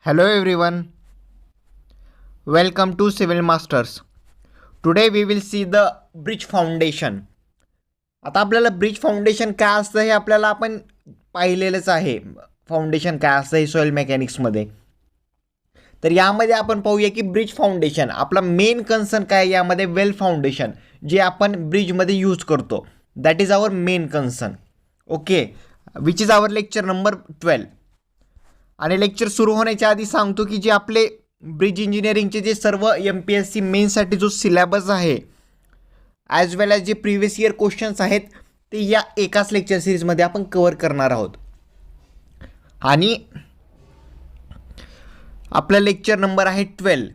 Hello everyone, welcome to Civil Masters. Today we will see the bridge foundation. आता आपल्याला bridge foundation काय असतं हे आपल्याला आपण पाहिलेलंच आहे. फाउंडेशन काय असतं हे सॉइल मेकॅनिक्समध्ये. तर यामध्ये आपण पाहूया की ब्रिज फाउंडेशन आपला मेन कन्सर्न काय यामध्ये वेल फाउंडेशन जे आपण ब्रिजमध्ये यूज करतो. That is our main concern. Okay, which is our lecture number 12. आणि लेक्चर सुरू होण्याच्या आधी सांगतो की जे आपले ब्रिज इंजिनिअरिंगचे जे सर्व MPSC मेन्ससाठी जो सिलेबस आहे ॲज वेल ॲज जे प्रिव्हियस इयर क्वेश्चन्स आहेत ते या एकाच लेक्चर सिरीजमध्ये आपण कवर करणार आहोत. आणि आपलं लेक्चर नंबर आहे 12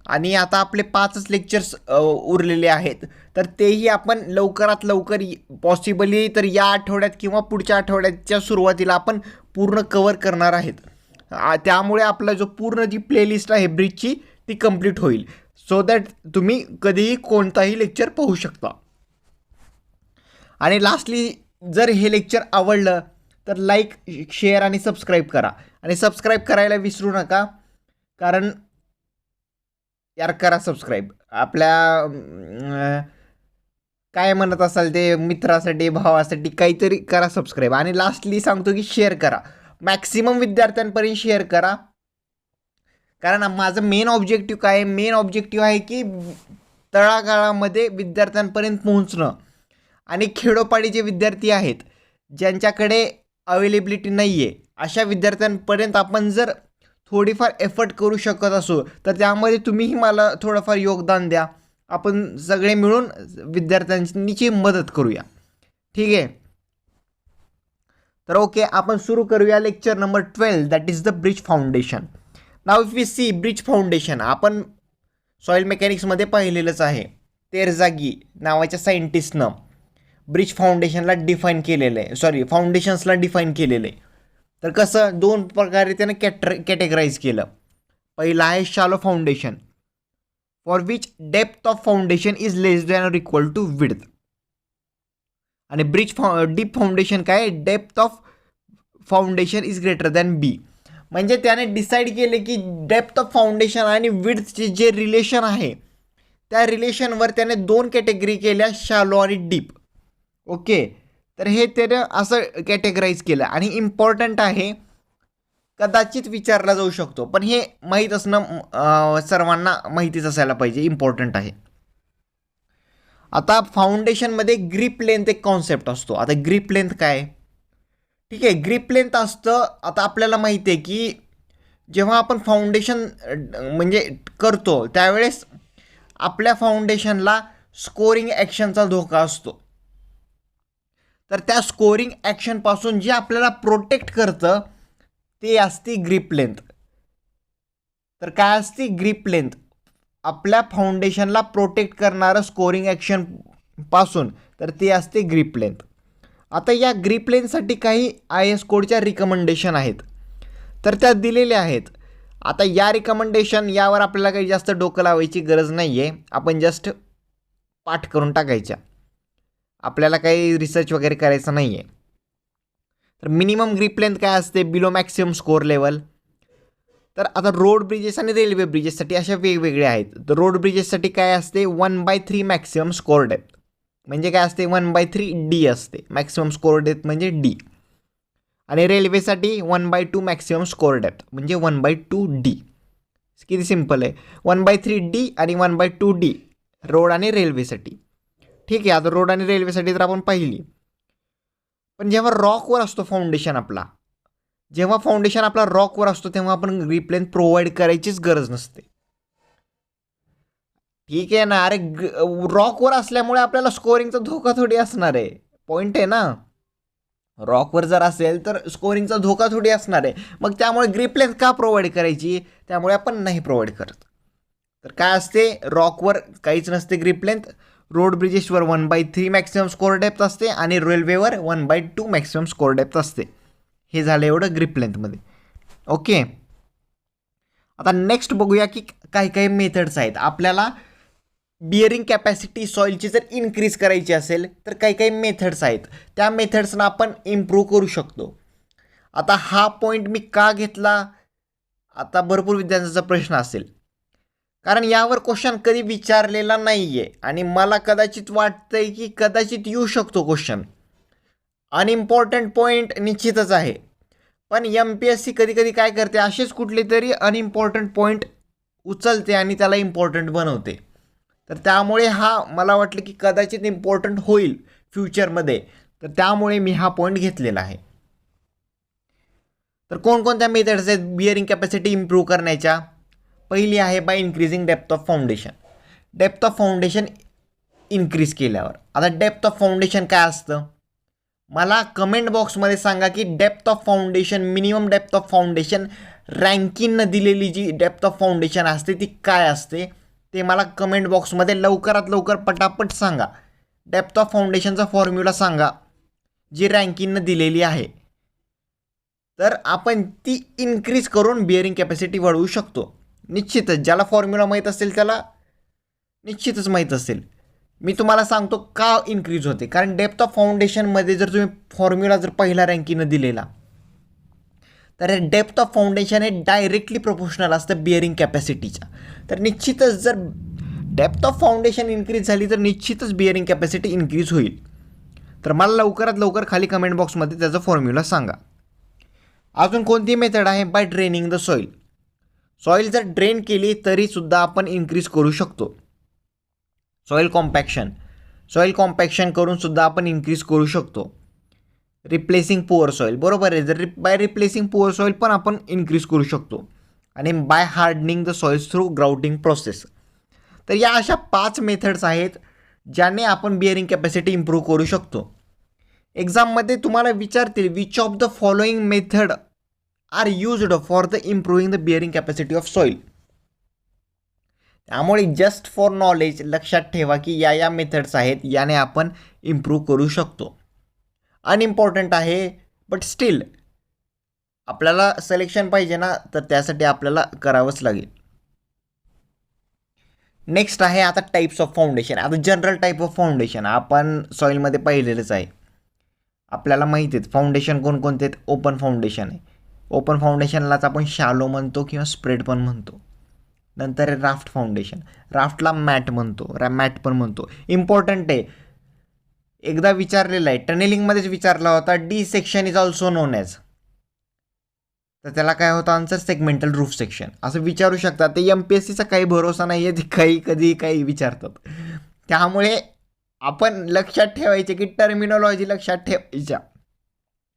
आणि आता आपले 5च लेक्चर्स उरलेले आहेत. तर तेही आपण लवकरात लवकर पॉसिबली तर या आठवड्यात किंवा पुढच्या आठवड्याच्या सुरुवातीला आपण पूर्ण कवर करणार आहेत. त्यामुळे आपला जो पूर्ण जी प्लेलिस्ट आहे ब्रिजची ती कंप्लीट होईल. सो दॅट तुम्ही कधीही कोणताही लेक्चर पाहू शकता. आणि लास्टली जर हे लेक्चर आवडलं तर लाईक, शेअर आणि सबस्क्राईब करा. आणि सबस्क्राईब करायला विसरू नका, कारण यार करा सबस्क्राईब. आपल्या काय म्हणत असाल ते मित्रासाठी, भावासाठी काहीतरी करा सबस्क्राईब. आणि लास्टली सांगतो की शेअर करा, मॅक्सिमम विद्यार्थ्यांपर्यंत शेअर करा. कारण माझं मेन ऑब्जेक्टिव्ह काय आहे, मेन ऑब्जेक्टिव्ह आहे की तळागाळामध्ये विद्यार्थ्यांपर्यंत पोहोचणं. आणि खेडोपाडी जे विद्यार्थी आहेत ज्यांच्याकडे अवेलेबिलिटी नाही आहे अशा विद्यार्थ्यांपर्यंत आपण जर थोडीफार एफर्ट करू शकत असो तर त्यामध्ये तुम्हीही मला थोडंफार योगदान द्या. आपण सगळे मिळून विद्यार्थ्यांची मदत करूया. ठीक आहे, तर ओके, आपण सुरू करूया lecture number 12 that is the bridge foundation. Now if we see bridge foundation आपण सॉइल मेकॅनिक्समध्ये पाहिलेलंच आहे. तेरजागी नावाच्या सायंटिस्टनं ब्रिज फाउंडेशनला डिफाईन केलेलं आहे, फाउंडेशन्सला डिफाईन केलेलं आहे. तर कसं दोन प्रकारे त्यानं कॅटेगराईज केलं. पहिलं आहे shallow foundation for which depth of foundation is less than or equal to width. आणि डीप फाउंडेशन काय, depth of foundation is greater than B. म्हणजे त्याने डिसाईड केले की डेप्थ ऑफ फाउंडेशन आणि विड्थचे जे रिलेशन आहे त्या रिलेशनवर त्याने दोन कॅटेगरी केल्या, शॅलो आणि डीप. ओके, तर हे त्यानं असं कॅटेगराईज केलं. आणि इम्पॉर्टंट आहे, कदाचित विचारला जाऊ शकतो पण हे माहीत असणं सर्वांना माहितीच असायला पाहिजे, इम्पॉर्टंट आहे. आता फाउंडेशनमध्ये ग्रिप लेंथ एक कॉन्सेप्ट असतो. आता ग्रिप लेंथ काय, ठीक आहे, ग्रिप लेंथ असतं. आता आपल्याला माहिती आहे की जेव्हा आपण फाउंडेशन म्हणजे करतो त्यावेळेस आपल्या फाउंडेशनला स्कोरिंग ॲक्शनचा धोका असतो. तर त्या स्कोरिंग ॲक्शनपासून जे आपल्याला प्रोटेक्ट करतं ते असते ग्रिप लेंथ. तर काय असते ग्रिप लेंथ, आपल्या फाउंडेशनला प्रोटेक्ट करणारं स्कोरिंग ॲक्शनपासून, तर ते असते ग्रिप लेंथ. आता या ग्रिप लेंथसाठी काही IS कोडच्या रिकमेंडेशन आहेत, तर त्या दिलेल्या आहेत. आता या रिकमेंडेशन यावर आपल्याला काही जास्त डोकं लावायची गरज नाही आहे, आपण जस्ट पाठ करून टाकायच्या. आपल्याला काही रिसर्च वगैरे करायचं नाही आहे. तर मिनिमम ग्रिप लेंथ काय असते बिलो मॅक्सिमम स्कोअर लेवल. तर आता रोड ब्रिजेस आणि रेल्वे ब्रिजेससाठी अशा वेगवेगळे आहेत. तर रोड ब्रिजेससाठी काय असते 1/3 मॅक्सिमम स्कोअर डेप्थ, म्हणजे काय असते 1/3 D असते, मॅक्सिमम स्कोअर डेप्थ म्हणजे D. आणि रेल्वेसाठी 1/2 मॅक्सिमम स्कोअर डेप्थ म्हणजे 1/2 D. किती सिम्पल आहे, 1/3 D आणि 1/2 D रोड आणि रेल्वेसाठी. ठीक आहे, आता रोड आणि रेल्वेसाठी तर आपण पाहिली. पण जेव्हा रॉकवर असतो फाउंडेशन आपला, जेव्हा फाउंडेशन आपला रॉकवर असतो तेव्हा आपण ग्रिप लेंथ प्रोव्हाइड करायचीच गरज नसते. ठीक आहे ना, अरे रॉकवर असल्यामुळे आपल्याला स्कोरिंगचा धोका थोडी असणार आहे, पॉईंट आहे ना. रॉकवर जर असेल तर स्कोरिंगचा धोका थोडी असणार आहे, मग त्यामुळे ग्रिप लेंथ का प्रोव्हाइड करायची, त्यामुळे आपण नाही प्रोव्हाइड करत. तर काय असते, रॉकवर काहीच नसते ग्रिप लेंथ, रोड ब्रिजेसवर 1/3 मॅक्सिमम स्कोअर डेप्थ असते आणि रेल्वेवर 1/2 मॅक्सिमम स्कोअर डेप्थ असते. हे झालं एवढं ग्रिप लेंथमध्ये. ओके, आता नेक्स्ट बघूया की काही काही मेथड्स आहेत. आपल्याला बिअरिंग कॅपॅसिटी सॉईलची जर इन्क्रीज करायची असेल तर काही काही मेथड्स आहेत, त्या मेथड्सना आपण इम्प्रूव्ह करू शकतो. आता हा पॉईंट मी का घेतला आता भरपूर विद्यार्थ्यांचा प्रश्न असेल, कारण यावर क्वेश्चन कधी विचारलेला नाही आहे आणि मला कदाचित वाटतंय की कदाचित येऊ शकतो क्वेश्चन. अनइम्पॉर्टंट पॉईंट निश्चितच आहे, पण MPSC कधी कधी काय करते, असेच कुठले तरी अनइम्पॉर्टंट पॉईंट उचलते आणि त्याला इम्पॉर्टंट बनवते. तर त्यामुळे हा मला वाटलं की कदाचित इम्पॉर्टंट होईल फ्युचरमध्ये, तर त्यामुळे मी हा पॉईंट घेतलेला आहे. तर कोणकोणत्या मेथड्स आहेत बिअरिंग कॅपॅसिटी इम्प्रूव्ह करण्याच्या? पहिली आहे by increasing depth of foundation. Depth of foundation increase केल्यावर. आता डेप्थ ऑफ फाउंडेशन काय असतं, मला कमेंट बॉक्समध्ये सांगा की depth of foundation, minimum depth of foundation रँकिंगनं दिलेली जी डेप्थ ऑफ फाउंडेशन असते ती काय असते, ते मला कमेंट बॉक्समध्ये लवकरात लवकर पटापट सांगा. डेप्थ ऑफ फाउंडेशनचा फॉर्म्युला सांगा जी रँकिंगनं दिलेली आहे, तर आपण ती इन्क्रीज करून बिअरिंग कॅपॅसिटी वाढवू शकतो. निश्चितच ज्याला फॉर्म्युला माहीत असेल त्याला निश्चितच माहीत असेल. मी तुम्हाला सांगतो का इन्क्रीज होते, कारण डेप्थ ऑफ फाउंडेशनमध्ये जर तुम्ही फॉर्म्युला जर पहिला रँकिंगनं दिलेला, तर डेप्थ ऑफ फाउंडेशन हे डायरेक्टली प्रोपोर्शनल असतं बिअरिंग कॅपॅसिटीच्या. तर निश्चितच जर डेप्थ ऑफ फाउंडेशन इन्क्रीज झाली तर निश्चितच बिअरिंग कॅपॅसिटी इन्क्रीज होईल. तर मला लवकरात लवकर खाली कमेंट बॉक्समध्ये त्याचा फॉर्म्युला सांगा. अजून कोणती मेथड आहे? By draining the soil. Soil जर ड्रेन केली तरीसुद्धा आपण इन्क्रीज करू शकतो. सॉईल कॉम्पॅक्शन करून सुद्धा आपण इन्क्रीज करू शकतो. रिप्लेसिंग पुअर सॉईल, बरोबर आहे, जर बाय रिप्लेसिंग पुअर सॉईल पण आपण इन्क्रीज करू शकतो. आणि by hardening the soils through grouting process. तर या अशा 5 मेथड्स आहेत ज्याने आपण बिअरिंग कॅपॅसिटी इम्प्रूव्ह करू शकतो. एक्झाममध्ये तुम्हाला विचारतील which of the following method are used for the improving the bearing capacity of soil. त्यामुळे जस्ट फॉर नॉलेज लक्षात ठेवा की या मेथड्स आहेत, याने आपण इम्प्रूव्ह करू शकतो. अनइम्पॉर्टंट आहे, बट स्टील आपल्याला सिलेक्शन पाहिजे ना, तर त्यासाठी आपल्याला करावंच लागेल. नेक्स्ट आहे आता टाईप्स ऑफ फाउंडेशन. आता जनरल टाईप ऑफ फाउंडेशन आपण सॉईलमध्ये पाहिलेलंच आहे, आपल्याला माहिती आहेत फाउंडेशन कोणकोणते आहेत. ओपन फाउंडेशन आहे, ओपन फाउंडेशनलाच आपण शॅलो म्हणतो किंवा स्प्रेड पण म्हणतो. नंतर आहे राफ्ट फाउंडेशन, राफ्टला मॅट म्हणतो, मॅट पण म्हणतो. इम्पॉर्टंट आहे, एकदा विचारलेला आहे, टनेलिंगमध्येच विचारला होता. D section is also non as, तर त्याला काय होतं आन्सर, सेगमेंटल रूफ सेक्शन असं विचारू शकतात. ते MPSCचा काही भरोसा नाही आहे, ते कधी काही विचारतात. त्यामुळे आपण लक्षात ठेवायचे की टर्मिनॉलॉजी लक्षात ठेवायच्या.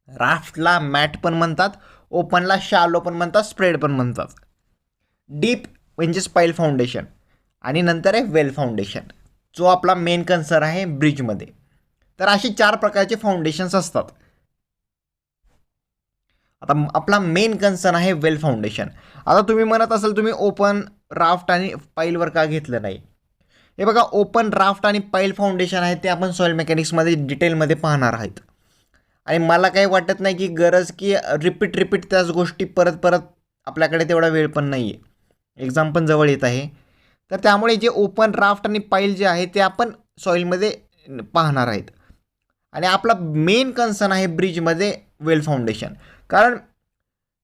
राफ्टला मॅट पण म्हणतात, ओपनला शॅलो पण म्हणतात, स्प्रेड पण म्हणतात. डीप म्हणजे स्पाईल फाउंडेशन आणि नंतर आहे वेल फाउंडेशन, जो आपला मेन कन्सर्न आहे ब्रिजमध्ये. तर अशी 4 प्रकारचे फाउंडेशन्स असतात. आता आपला मेन कन्सर्न आहे वेल फाउंडेशन. आता तुम्ही म्हणत असाल तुम्ही ओपन, राफ्ट आणि पाईलवर का घेतलं नाही. हे बघा, ओपन, राफ्ट आणि पाईल फाउंडेशन आहे ते आपण सॉईल मेकॅनिक्समध्ये डिटेलमध्ये पाहणार आहेत. आणि मला काही वाटत नाही की गरज की रिपीट त्याच गोष्टी परत आपल्याकडे तेवढा वेळ पण नाही आहे, एक्झाम पण जवळ येत आहे. तर त्यामुळे जे ओपन, राफ्ट आणि पाईल जे आहे ते आपण सॉईलमध्ये पाहणार आहेत. आणि आपला मेन कन्सर्न आहे ब्रिजमध्ये वेल फाउंडेशन, कारण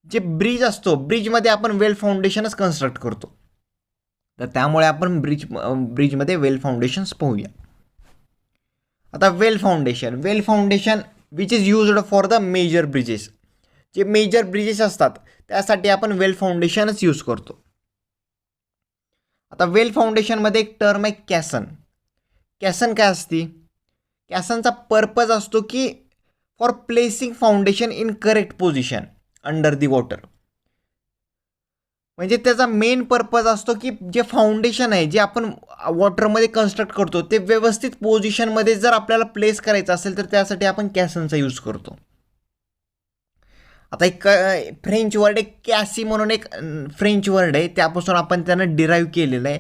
जे ब्रिज असतो ब्रिजमध्ये आपण वेल फाउंडेशनच कन्स्ट्रक्ट करतो. तर त्यामुळे आपण ब्रिजमध्ये वेल फाउंडेशन्स पाहूया. आता well foundation which is used for the major bridges. जे मेजर ब्रिजेस असतात त्यासाठी आपण वेल फाउंडेशनच यूज करतो. आता वेल फाउंडेशनमध्ये एक टर्म आहे कॅसन. कॅसन काय असते? कॅसनचा पर्पज असतो की for placing foundation in correct position under the water. म्हणजे त्याचा मेन पर्पज असतो की जे फाउंडेशन आहे जे आपण वॉटरमध्ये कन्स्ट्रक्ट करतो ते व्यवस्थित पोझिशनमध्ये जर आपल्याला प्लेस करायचं असेल तर त्यासाठी आपण कॅसनचा यूज करतो. आता एक फ्रेंच वर्ड आहे कॅसी म्हणून, एक फ्रेंच वर्ड आहे, त्यापासून आपण त्यानं डिराईव्ह केलेलं आहे.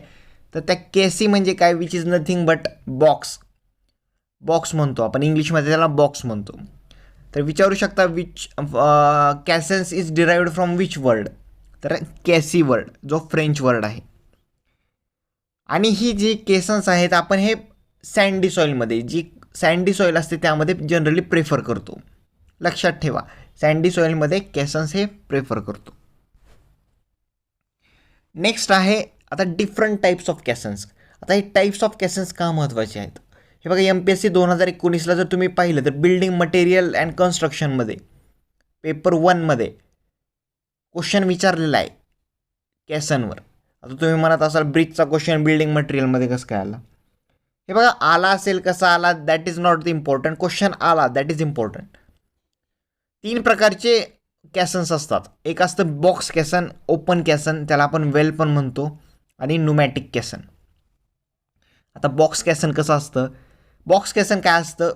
तर त्या कॅसी म्हणजे काय, which is nothing but box म्हणतो आपण इंग्लिशमध्ये त्याला, बॉक्स म्हणतो. तर विचारू शकता which caissons is derived from which word, तर कॅसी वर्ड जो फ्रेंच वर्ड आहे. आणि ही जी केसन्स आहेत आपण हे सँडी सॉईलमध्ये, जी सँडी सॉईल असते त्यामध्ये जनरली प्रेफर करतो. लक्षात ठेवा, सँडी सॉईलमध्ये केसन्स हे प्रेफर करतो. नेक्स्ट आहे आता डिफरंट टाईप्स ऑफ कॅसन्स. आता हे टाईप्स ऑफ कॅसन्स का महत्त्वाचे आहेत? हे बघा, MPSC 2019ला जर तुम्ही पाहिलं तर बिल्डिंग मटेरियल अँड कन्स्ट्रक्शनमध्ये पेपर 1मध्ये क्वेश्चन विचारलेला आहे कॅसनवर. आता तुम्ही म्हणत असाल ब्रिजचा क्वेश्चन बिल्डिंग मटेरियलमध्ये कसं काय आला? हे बघा, आला असेल कसा आला that is not the important, question आला दॅट इज इम्पॉर्टंट. 3 प्रकारचे कॅसन्स असतात. एक असतं बॉक्स कॅसन, ओपन कॅसन, त्याला आपण वेल पण म्हणतो, आणि न्यूमॅटिक कॅसन. आता बॉक्स कॅसन कसं असतं? बॉक्स कॅसन काय असतं?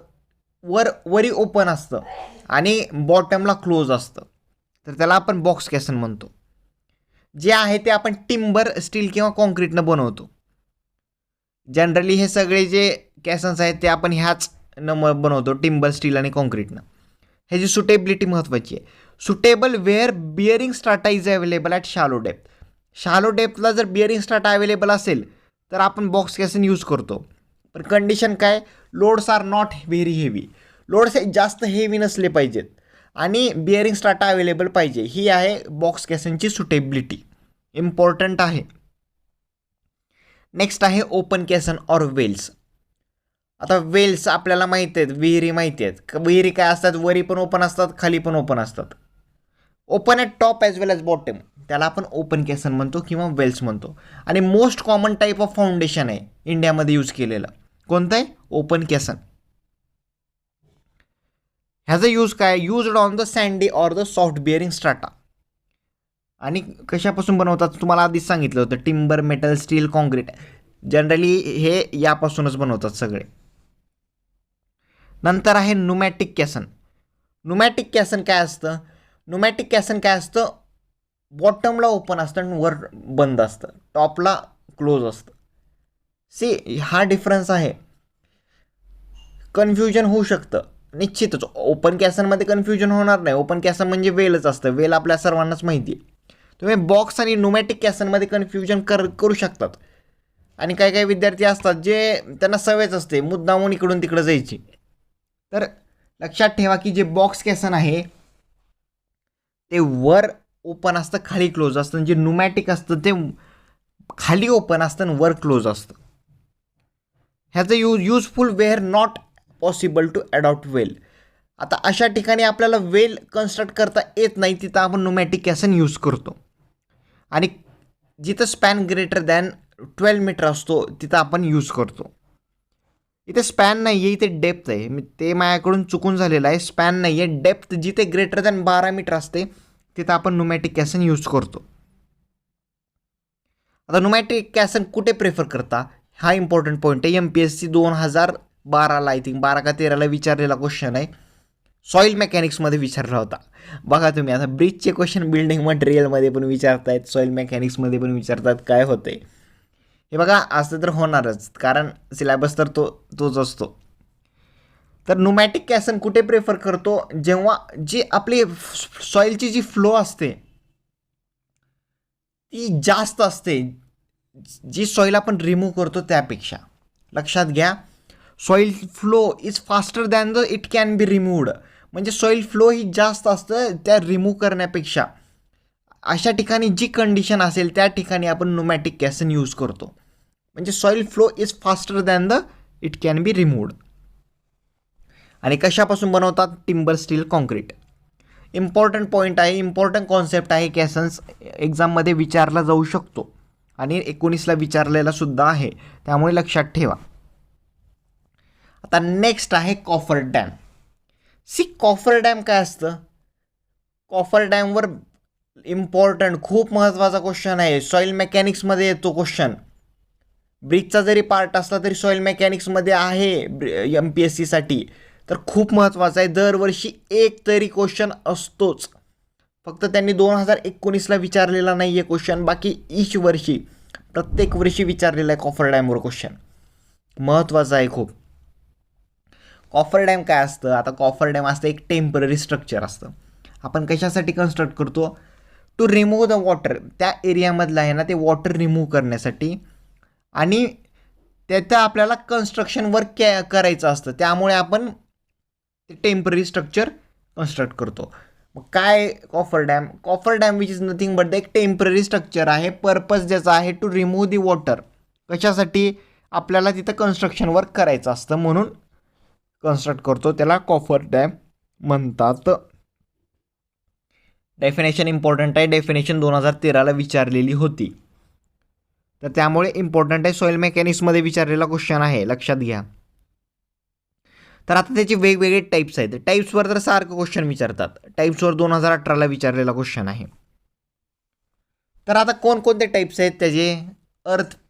वरी ओपन असतं आणि बॉटमला क्लोज असतं, तर त्याला आपण बॉक्स कॅसन म्हणतो. जे आहे ते आपण टिंबर, स्टील किंवा कॉन्क्रीटनं बनवतो. जनरली हे सगळे जे कॅसन्स आहेत ते आपण ह्याच बनवतो, टिंबर, स्टील आणि कॉन्क्रीटनं. ह्याची सुटेबिलिटी महत्त्वाची आहे. Suitable where bearing strata is available at shallow depth. Shallow डेप्थला जर बिअरिंग स्ट्राटा अवेलेबल असेल तर आपण बॉक्स कॅसन यूज करतो. पण कंडिशन काय? Loads are not very heavy. Loads हे जास्त हेवी नसले पाहिजेत आणि बिअरिंग स्ट्राटा अवेलेबल पाहिजे. ही आहे बॉक्स कॅसनची सुटेबिलिटी, इम्पॉर्टंट आहे. नेक्स्ट आहे ओपन कॅसन ऑर वेल्स. आता वेल्स आपल्याला माहिती आहेत, विहिरी माहिती आहेत. विहिरी काय असतात? वरी पण ओपन असतात, खाली पण ओपन असतात. Open at top as well as bottom, त्याला आपण ओपन कॅसन म्हणतो किंवा वेल्स म्हणतो. आणि most common type of foundation आहे इंडियामध्ये यूज केलेलं. कोणतं आहे? ओपन कॅसन. ह्याचा यूज काय? Used on the sandy or the soft bearing strata. आणि कशापासून बनवतात? तुम्हाला आधीच सांगितलं होतं, timber, metal, steel, concrete. Generally हे यापासूनच बनवतात सगळे. नंतर आहे न्यूमॅटिक कॅसन. न्यूमॅटिक कॅसन काय असतं? न्यूमॅटिक कॅसन काय असतं? बॉटमला ओपन असतं आणि वर बंद असतं, टॉपला क्लोज असतं. हा डिफरन्स आहे. कन्फ्युजन होऊ शकतं निश्चितच. ओपन कॅसनमध्ये कन्फ्युजन होणार नाही. ओपन कॅसन म्हणजे वेलच असतं, वेल आपल्या सर्वांनाच माहिती आहे. तुम्ही बॉक्स आणि न्यूमॅटिक कॅसनमध्ये कन्फ्युजन करू शकतात. आणि काही काही विद्यार्थी असतात जे त्यांना सवयच असते मुद्दामून इकडून तिकडं जायची. तर लक्षात ठेवा की जे बॉक्स कॅसन आहे ते वर ओपन असतं, खाली क्लोज असतं. जे न्यूमॅटिक असतं ते खाली ओपन असतं आणि वर क्लोज असतं. ह्याचं useful where not possible to adopt well. आता अशा ठिकाणी आपल्याला वेल कन्स्ट्रक्ट करता येत नाही, तिथं आपण न्यूमॅटिक कॅसन यूज करतो. आणि जिथं स्पॅन ग्रेटर दॅन 12 मीटर असतो तिथं आपण यूज करतो. इथे स्पॅन नाही आहे, इथे डेप्थ आहे. ते माझ्याकडून चुकून झालेलं आहे. स्पॅन नाही आहे, डेप्थ जिथे ग्रेटर दॅन 12 मीटर असते तिथं आपण न्यूमॅटिक कॅसन यूज करतो. आता न्यूमॅटिक कॅसन कुठे प्रेफर करता? हा इम्पॉर्टंट पॉईंट आहे. MPSC 2012ला आय थिंक 12 का 13ला विचारलेला क्वेश्चन आहे. सॉईल मेकॅनिक्समध्ये विचारला होता. बघा तुम्ही, आता ब्रिजचे क्वेश्चन बिल्डिंग मटेरियलमध्ये पण विचारतायत, सॉईल मेकॅनिक्समध्ये पण विचारतात. काय होते हे बघा. असं तर होणारच, कारण सिलेबस तर तोच असतो. तर न्यूमॅटिक कॅसन कुठे प्रेफर करतो? जेव्हा जी आपली सॉईलची जी फ्लो असते ती जास्त असते, जी सॉईल आपण रिमूव्ह करतो त्यापेक्षा. लक्षात घ्या, soil flow is faster than the it can be removed. म्हणजे सॉईल फ्लो ही जास्त असतं त्या रिमूव्ह करण्यापेक्षा. अशा ठिकाणी जी कंडिशन असेल त्या ठिकाणी आपण न्यूमॅटिक कॅसन यूज करतो. म्हणजे soil flow is faster than the it can be removed. आणि कशापासून बनवतात? Timber, steel, concrete. Important point आहे, इम्पॉर्टंट कॉन्सेप्ट आहे. कॅसन्स एक्झाममध्ये विचारला जाऊ शकतो आणि 19ला विचारलेला सुद्धा आहे, त्यामुळे लक्षात ठेवा. आता नेक्स्ट आहे कॉफर डॅम. कॉफर डॅम काय असतं? कॉफर डॅमवर इम्पॉर्टंट खूप महत्त्वाचा क्वेश्चन आहे. सॉईल मेकॅनिक्समध्ये येतो क्वेश्चन. ब्रिजचा जरी पार्ट असला तरी सॉईल मेकॅनिक्समध्ये आहे MPSCसाठी. तर खूप महत्त्वाचा आहे. दरवर्षी एक तरी क्वेश्चन असतोच. फक्त त्यांनी 2019ला विचारलेला नाही आहे क्वेश्चन, बाकी ईच वर्षी प्रत्येक वर्षी विचारलेला आहे कॉफर डॅमवर क्वेश्चन. महत्त्वाचं आहे खूप. कॉफर डॅम काय असतं? आता कॉफर डॅम असतं एक टेम्पररी स्ट्रक्चर असतं. आपण कशासाठी कन्स्ट्रक्ट करतो? To remove the water. त्या एरियामधलं आहे ना ते वॉटर रिमूव्ह करण्यासाठी. आणि त्याचं आपल्याला कन्स्ट्रक्शन वर्क करायचं असतं, त्यामुळे आपण ते टेम्पररी स्ट्रक्चर कन्स्ट्रक्ट करतो. मग काय coffer dam? Coffer dam which is nothing but the एक टेम्पररी स्ट्रक्चर आहे. पर्पज ज्याचा आहे टू रिमूव्ह दी वॉटर. कशासाठी? आपल्याला तिथं कन्स्ट्रक्शन वर्क करायचं असतं म्हणून कन्स्ट्रक्ट करतो, त्याला कॉफर डॅम म्हणतात. डेफिनेशन इम्पॉर्टंट आहे. डेफिनेशन 2013ला विचारलेली होती, तर त्यामुळे इम्पॉर्टंट आहे. सॉईल मेकॅनिक्समध्ये विचारलेला क्वेश्चन आहे, लक्षात घ्या. तर आता त्याचे वेगवेगळे टाईप्स आहेत. टाईप्सवर तर सारखं क्वेश्चन विचारतात. टाईप्सवर 2018ला विचारलेला क्वेश्चन आहे. तर आता कोणकोणते टाईप्स आहेत त्याचे?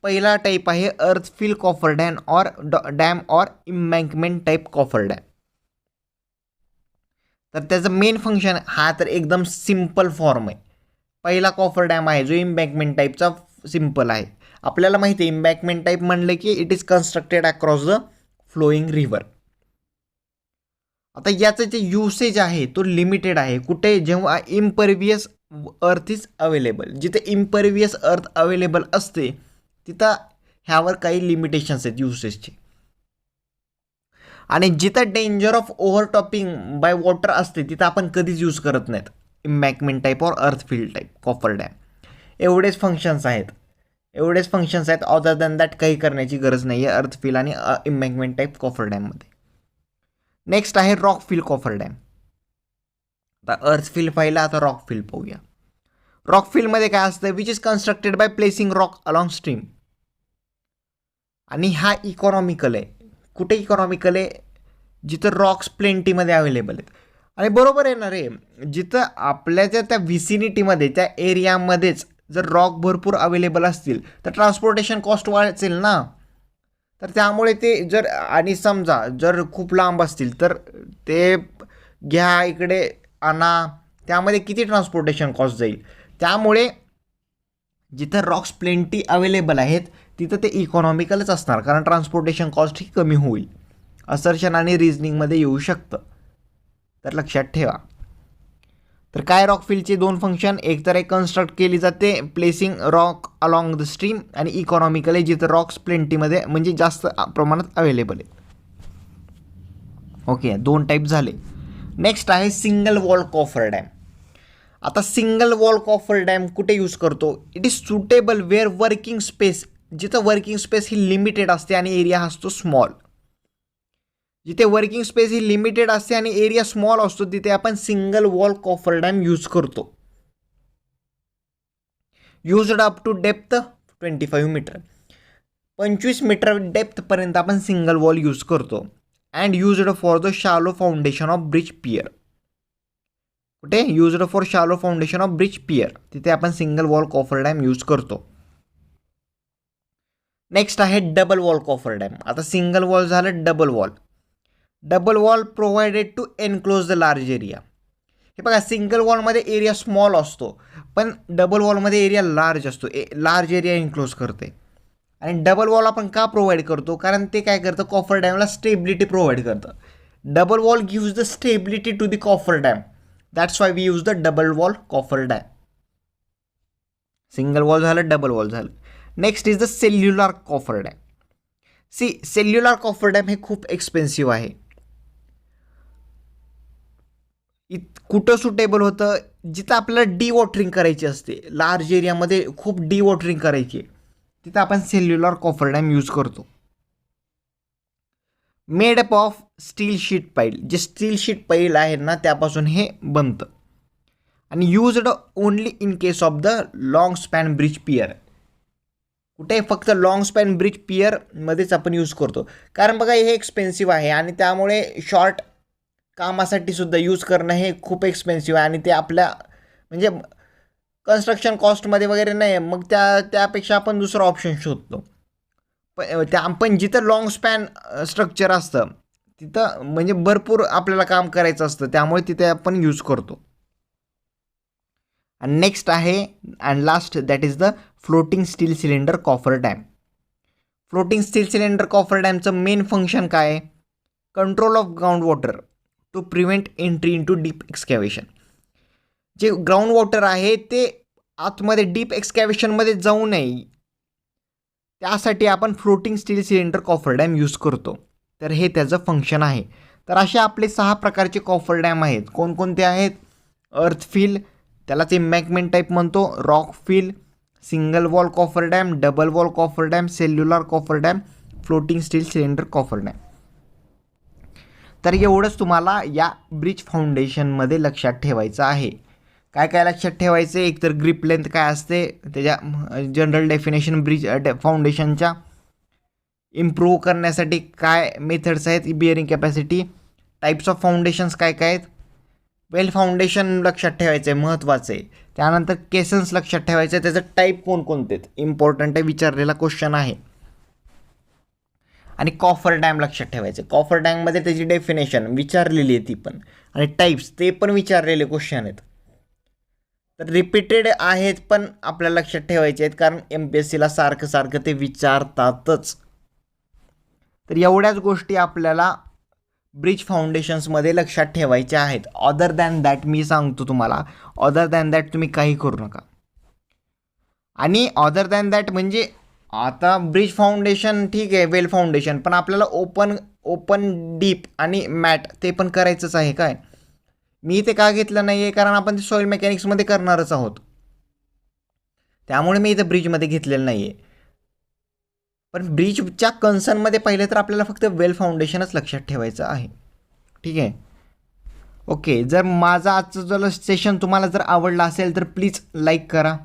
पहिला टाईप आहे अर्थ फिल कॉफर डॅम और इम्बँकमेंट टाईप कॉफर डॅम. तर त्याचं मेन फंक्शन हा तर एकदम सिम्पल फॉर्म आहे. पहिला कॉफर डॅम आहे जो इम्बँकमेंट टाईपचा सिम्पल आहे. आपल्याला माहिती आहे इम्बँकमेंट टाईप म्हणलं की it is constructed across the flowing river. आता याचं जे युसेज आहे तो लिमिटेड आहे. कुठे? जेव्हा इम्परवियस अर्थ इज अवेलेबल. जिथे इम्परवियस अर्थ अवेलेबल असते तिथं ह्यावर काही लिमिटेशन्स आहेत युसेजचे. आणि जिथं डेंजर ऑफ ओव्हरटॉपिंग बाय वॉटर असते तिथं आपण कधीच यूज करत नाहीत इम्बँकमेंट टाईप और अर्थ फील्ड टाईप कॉफर डॅम. एवढेच फंक्शन्स आहेत. अदर दॅन दॅट काही करण्याची गरज नाही आहे अर्थ फील आणि इम्बँकमेंट टाईप कॉफर डॅममध्ये. नेक्स्ट आहे रॉक फिल कॉफर डॅम. आता अर्थ फिल पाहिला, आता रॉक फिल पाहूया. रॉक फिलमध्ये काय असतं? Which is constructed by placing rock along stream. आणि हा इकॉनॉमिकल आहे. कुठे इकॉनॉमिकल आहे? जिथं रॉक्स प्लेंटीमध्ये अवेलेबल आहेत. आणि बरोबर आहे ना रे, जिथं आपल्याच्या त्या व्हिसिनिटीमध्ये त्या एरियामध्येच जर रॉक भरपूर अवेलेबल असतील तर ट्रान्सपोर्टेशन कॉस्ट वाढेल ना. तर त्यामुळे ते जर, आणि समजा जर खूप लांब असतील तर ते घ्या इकडे आणा, त्यामध्ये किती ट्रान्सपोर्टेशन कॉस्ट जाईल. त्यामुळे जिथं रॉक्स प्लेंटी अवेलेबल आहेत तिथं ते इकॉनॉमिकलच असणार, कारण ट्रान्सपोर्टेशन कॉस्ट ही कमी होईल. असर्शन आणि रिझनिंगमध्ये येऊ शकतं, तर लक्षात ठेवा. तर काय रॉकफिलचे दोन फंक्शन? एक तर एक कन्स्ट्रक्ट केली जाते placing rock along the stream, आणि इकॉनॉमिकली जिथं रॉक्स प्लेंटीमध्ये म्हणजे जास्त प्रमाणात अवेलेबल आहेत. ओके, दोन टाईप झाले. नेक्स्ट आहे सिंगल वॉल कॉफर डॅम. आता सिंगल वॉल कॉफर डॅम कुठे यूज करतो? It is suitable where working space, जिथं वर्किंग स्पेस ही लिमिटेड असते आणि एरिया असतो स्मॉल. जिथे वर्किंग स्पेस ही लिमिटेड असते आणि एरिया स्मॉल असतो तिथे आपण single wall coffer dam use करतो. Used up to depth 25 metre, 25 metre डेप्थपर्यंत आपण सिंगल वॉल यूज करतो. And used for the shallow foundation of bridge pier. कुठे? Used for shallow foundation of bridge pier, तिथे आपण single wall coffer dam use करतो. Next आहे double wall coffer dam. आता single wall झालं, double wall provided to enclose the large area. हे बघा, single वॉलमध्ये area small असतो, पण डबल वॉलमध्ये एरिया लार्ज असतो, लार्ज एरिया एनक्लोज करते. आणि डबल वॉल आपण का प्रोव्हाइड करतो? कारण ते काय करतं? कॉफर डॅमला स्टेबिलिटी प्रोव्हाइड करतं. Double wall gives the stability to the coffer dam. That's why we use the double wall coffer dam. Single wall झालं, डबल वॉल झालं. Next is the cellular coffer dam. Cellular coffer dam हे खूप expensive आहे. कुठं suitable होतं? जिथं आपल्याला D watering करायची असते, लार्ज एरियामध्ये खूप डी वॉटरिंग करायची आहे, तिथं आपण सेल्युलर कॉफर डॅम यूज करतो. Made up of steel sheet पाईल. जे स्टील शीट पाईल आहे ना त्यापासून हे बनतं. आणि used only in case of the long span bridge pier. कुठे? फक्त लॉंग स्पॅन ब्रिज पियरमध्येच आपण यूज करतो. कारण बघा हे एक्सपेन्सिव्ह आहे आणि त्यामुळे शॉर्ट कामासाठी सुद्धा यूज करणं हे खूप एक्सपेन्सिव्ह आहे आणि ते आपल्या म्हणजे कन्स्ट्रक्शन कॉस्टमध्ये वगैरे नाही. मग त्यापेक्षा आपण दुसरा ऑप्शन शोधतो. पण जिथं लॉंग स्पॅन स्ट्रक्चर असतं तिथं म्हणजे भरपूर आपल्याला काम करायचं असतं, त्यामुळे तिथे आपण यूज करतो. आणि नेक्स्ट आहे and last, that is the floating steel cylinder coffer dam. Floating steel cylinder coffer डॅमचं मेन फंक्शन काय आहे? Control of ground water to prevent entry into deep excavation. जे ग्राउंड वॉटर आहे ते आतमध्ये डीप एक्सकॅव्हेशनमध्ये जाऊ नये, त्यासाठी आपण floating steel cylinder coffer dam use करतो. तर हे त्याचं फंक्शन आहे. तर असे आपले 6 प्रकारचे कॉफर डॅम आहेत. कोणकोणते आहेत? अर्थ फिल, त्यालाच एम्बॅंकमेंट टाईप म्हणतो, rock fill, single wall coffer dam, double wall coffer dam, cellular coffer dam, floating steel cylinder coffer dam. तर एवढंच तुम्हाला या ब्रिज फाउंडेशनमध्ये लक्षात ठेवायचं आहे. काय काय लक्षात ठेवायचं, एक तर ग्रिप लेंथ काय असते, त्याच्या जनरल डेफिनेशन, ब्रिज फाउंडेशनच्या इम्प्रूव्ह करण्यासाठी काय मेथड्स आहेत, bearing capacity, types of foundations काय काय आहेत, वेल फाउंडेशन लक्षात ठेवायचं आहे, महत्त्वाचं आहे. त्यानंतर केसन्स लक्षात ठेवायचं आहे, त्याचं टाईप कोणकोणते आहेत, इम्पॉर्टंट आहे, विचारलेला क्वेश्चन आहे. आणि कॉफर डॅम लक्षात ठेवायचं, कॉफर डॅममध्ये त्याची डेफिनेशन विचारलेली आहे ती पण, आणि टाईप्स ते पण विचारलेले क्वेश्चन आहेत. तर रिपीटेड आहेत पण आपल्याला लक्षात ठेवायचे आहेत, कारण MPSCला सारखं सारखं ते विचारतातच. तर एवढ्याच गोष्टी आपल्याला ब्रिज फाउंडेशन्समध्ये लक्षात ठेवायच्या आहेत. अदर दॅन दॅट मी सांगतो तुम्हाला, अदर दॅन दॅट तुम्ही काही करू नका. आणि अदर दॅन दॅट म्हणजे आता ब्रिज फाउंडेशन ठीक आहे, वेल फाउंडेशन, पण आपल्याला ओपन डीप आणि मॅट ते पण करायचंच आहे. काय मी ते का घेतलं नाही आहे, कारण आपण ते सॉईल मेकॅनिक्समध्ये करणारच आहोत, त्यामुळे मी इथं ब्रिजमध्ये घेतलेलं नाही आहे. पण ब्रिजच्या कन्सर्नमध्ये पाहिलं तर आपल्याला फक्त वेल फाउंडेशनच लक्षात ठेवायचं आहे. ठीक आहे, ओके. जर माझा आजचं जर सेशन तुम्हाला जर आवडला असेल तर प्लीज लाईक करा,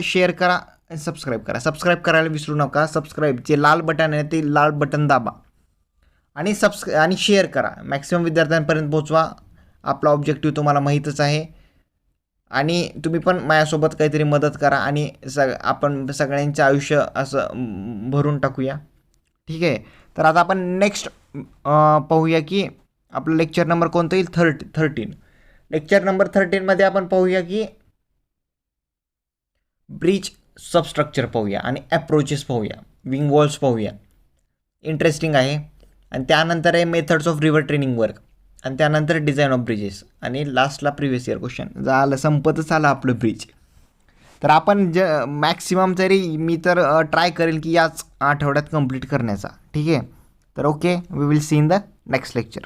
शेअर करा आणि सबस्क्राईब करा. सबस्क्राईब करायला विसरू नका. सबस्क्राईब जे लाल बटन आहे ते लाल बटन दाबा आणि शेअर करा. मॅक्सिमम विद्यार्थ्यांपर्यंत पोहोचवा. आपला ऑब्जेक्टिव्ह तुम्हाला माहीतच आहे. आणि तुम्ही पण माझ्यासोबत काहीतरी मदत करा आणि आपण सगळ्यांचं आयुष्य असं भरून टाकूया. ठीक आहे, तर आता आपण नेक्स्ट पाहूया की आपलं लेक्चर नंबर कोणतं येईल, 13. लेक्चर नंबर 13मध्ये आपण पाहूया की ब्रिज सबस्ट्रक्चर पाहूया आणि अप्रोचेस पाहूया, विंग वॉल्स पाहूया. इंटरेस्टिंग आहे. आणि त्यानंतर आहे methods of river training work, आणि त्यानंतर डिझाईन ऑफ ब्रिजेस, आणि लास्टला प्रिव्हियस इयर क्वेश्चन. झालं, संपतच आलं आपलं ब्रिज. तर आपण मॅक्सिमम तरी मी तर ट्राय करेल की याच आठवड्यात कंप्लीट करण्याचा. ठीक आहे, तर okay, we will see in the next lecture.